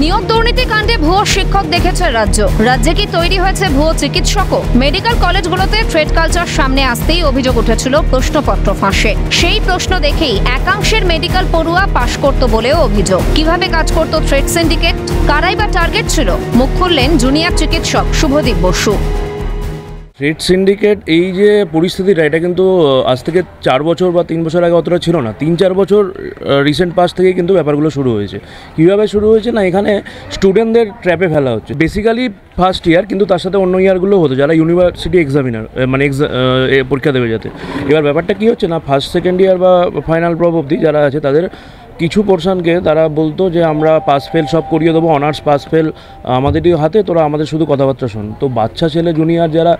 নিয়োগ দুর্নীতি কাণ্ডে ভুয়ো শিক্ষক দেখেছে রাজ্যে কি তৈরি হয়েছে ভুয়ো চিকিৎসকও? মেডিকেল কলেজগুলোতে ট্রেড কালচার সামনে আসতেই অভিযোগ উঠেছিল প্রশ্নপত্র ফাঁসে। সেই প্রশ্ন দেখেই একাংশের মেডিকেল পড়ুয়া পাশ করত বলেও অভিযোগ। কিভাবে কাজ করত ট্রেড সিন্ডিকেট, কারাই বা টার্গেট ছিল, মুখ খুললেন জুনিয়র চিকিৎসক শুভদীপ বসু। ট্রেড সিন্ডিকেট এই যে পরিস্থিতিটা, এটা কিন্তু আজ থেকে 4 বছর বা 3 বছর আগে অতটা ছিল না। 3-4 বছর রিসেন্ট পাস থেকে কিন্তু ব্যাপারগুলো শুরু হয়েছে। কীভাবে শুরু হয়েছে না, এখানে স্টুডেন্টদের ট্র্যাপে ফেলা হচ্ছে। বেসিক্যালি ফার্স্ট ইয়ার, কিন্তু তার সাথে অন্য ইয়ারগুলো হতো যারা ইউনিভার্সিটি এক্সামিনার, মানে পরীক্ষা দেবে যাতে। এবার ব্যাপারটা কী হচ্ছে না, ফার্স্ট সেকেন্ড ইয়ার বা ফাইনাল প্রব অবধি যারা আছে তাদের কিছু পোর্শনকে তারা বলতো যে আমরা পাস ফেল সব করিয়ে দেবো, অনার্স পাস ফেল আমাদেরই হাতে, তোরা আমাদের শুধু কথাবার্তা শোন। তো বাচ্চা ছেলে জুনিয়র যারা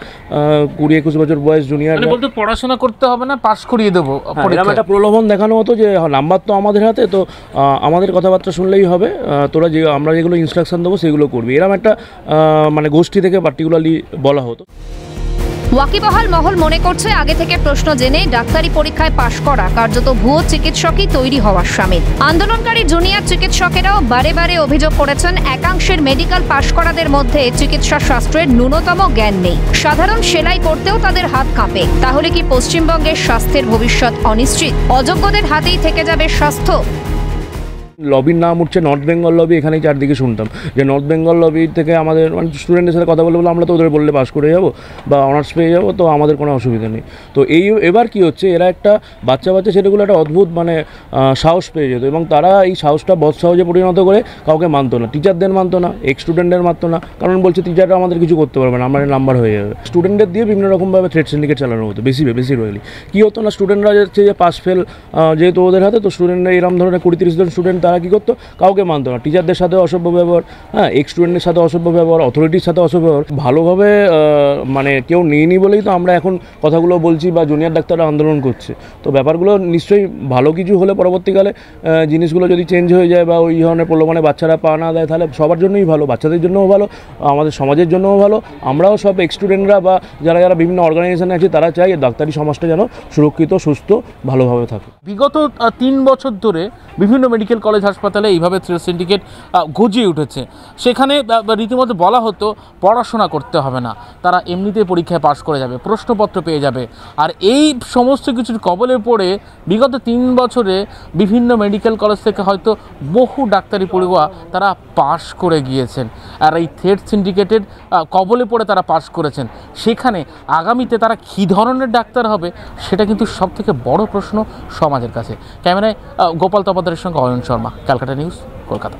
20-21 বছর বয়স জুনিয়র বলতে পড়াশোনা করতে হবে না, পাস করিয়ে দেবো, এরকম একটা প্রলোভন দেখানো হতো যে নাম্বার তো আমাদের হাতে, তো আমাদের কথাবার্তা শুনলেই হবে, তোরা যে আমরা যেগুলো ইনস্ট্রাকশন দেবো সেগুলো করবি। এরকম একটা মানে গোষ্ঠী থেকে পার্টিকুলারলি বলা হতো। ওয়াকিবহাল মহল মনে করছে আগে থেকে প্রশ্ন জেনে ডাক্তারি পরীক্ষায় পাশ করা কার্যত ভুয়ো চিকিৎসকই তৈরি হওয়ার শামিল। আন্দোলনকারী জুনিয়র চিকিৎসকেরাও বারে বারে অভিযোগ করেছেন একাংশের মেডিকেল পাশ করাদের মধ্যে চিকিৎসা শাস্ত্রের ন্যূনতম জ্ঞান নেই। সাধারণ সেলাই করতেও তাদের হাত কাঁপে। তাহলে কি পশ্চিমবঙ্গের স্বাস্থ্যের ভবিষ্যৎ অনিশ্চিত? অযোগ্যদের হাতেই থেকে যাবে স্বাস্থ্য? লবির নাম উঠছে নর্থ বেঙ্গল লবি। এখানেই চারদিকে শুনতাম যে নর্থ বেঙ্গল লবি থেকে আমাদের মানে স্টুডেন্টের সাথে কথা বলে আমরা তো ওদের বললে পাস করে যাবো বা অনার্স পেয়ে যাবো, তো আমাদের কোনো অসুবিধা নেই। তো এবার কি হচ্ছে, এরা একটা বাচ্চা ছেলেগুলো একটা অদ্ভুত মানে সাহস পেয়ে যেত, এবং তারা এই সাহসটা বদ সাহসে পরিণত করে কাউকে মানতো না। টিচারদের মানতো না, এক্স স্টুডেন্টদের মানতো না, কারণ বলছে টিচাররা আমাদের কিছু করতে পারবে না, আমাদের নাম্বার হয়ে যাবে। স্টুডেন্টদের দিয়ে বিভিন্ন রকমভাবে থ্রেড সিন্ডিকেট চালানো হতো বেশিরভাগই। কী হতো না, স্টুডেন্টরা হচ্ছে যে পাস ফেল যেহেতু ওদের হাতে, তো স্টুডেন্টরা এরকম ধরনের 20-30 জন স্টুডেন্ট তারা কী করতো, কাউকে মানতো না। টিচারদের সাথে অসভ্য ব্যবহার, এক্স স্টুডেন্টের সাথে অসভ্য ব্যবহার, অথরিটির সাথে অসভ্য ব্যবহার। ভালোভাবে মানে কেউ নিইনি বলেই তো আমরা এখন কথাগুলো বলছি বা জুনিয়র ডাক্তাররা আন্দোলন করছে। তো ব্যাপারগুলো নিশ্চয়ই ভালো কিছু হলে পরবর্তীকালে জিনিসগুলো যদি চেঞ্জ হয়ে যায় বা ওই ধরনের প্রলোভনে বাচ্চারা পা না দেয়, তাহলে সবার জন্যই ভালো, বাচ্চাদের জন্যও ভালো, আমাদের সমাজের জন্যও ভালো। আমরাও সব এক্স স্টুডেন্টরা বা যারা বিভিন্ন অর্গানাইজেশনে আছে তারা চাই ডাক্তারি সমাজটা যেন সুরক্ষিত, সুস্থ, ভালোভাবে থাকে। বিগত 3 বছর ধরে বিভিন্ন মেডিকেল কলেজ হাসপাতালে এইভাবে থ্রেড সিন্ডিকেট গজিয়ে উঠেছে। সেখানে রীতিমতো বলা হতো পড়াশোনা করতে হবে না, তারা এমনিতেই পরীক্ষায় পাশ করে যাবে, প্রশ্নপত্র পেয়ে যাবে। আর এই সমস্ত কিছুর কবলে পড়ে বিগত 3 বছরে বিভিন্ন মেডিকেল কলেজ থেকে হয়তো বহু ডাক্তারি পড়ুয়া তারা পাশ করে গিয়েছেন। আর এই থ্রেড সিন্ডিকেটের কবলে পড়ে তারা পাশ করেছেন। সেখানে আগামীতে তারা কী ধরনের ডাক্তার হবে সেটা কিন্তু সবথেকে বড় প্রশ্ন সমাজের কাছে। ক্যামেরায় গোপাল তপাদারের সঙ্গে অয়ন শর্মা, ক্যালকাটা নিউজ, কলকাতা।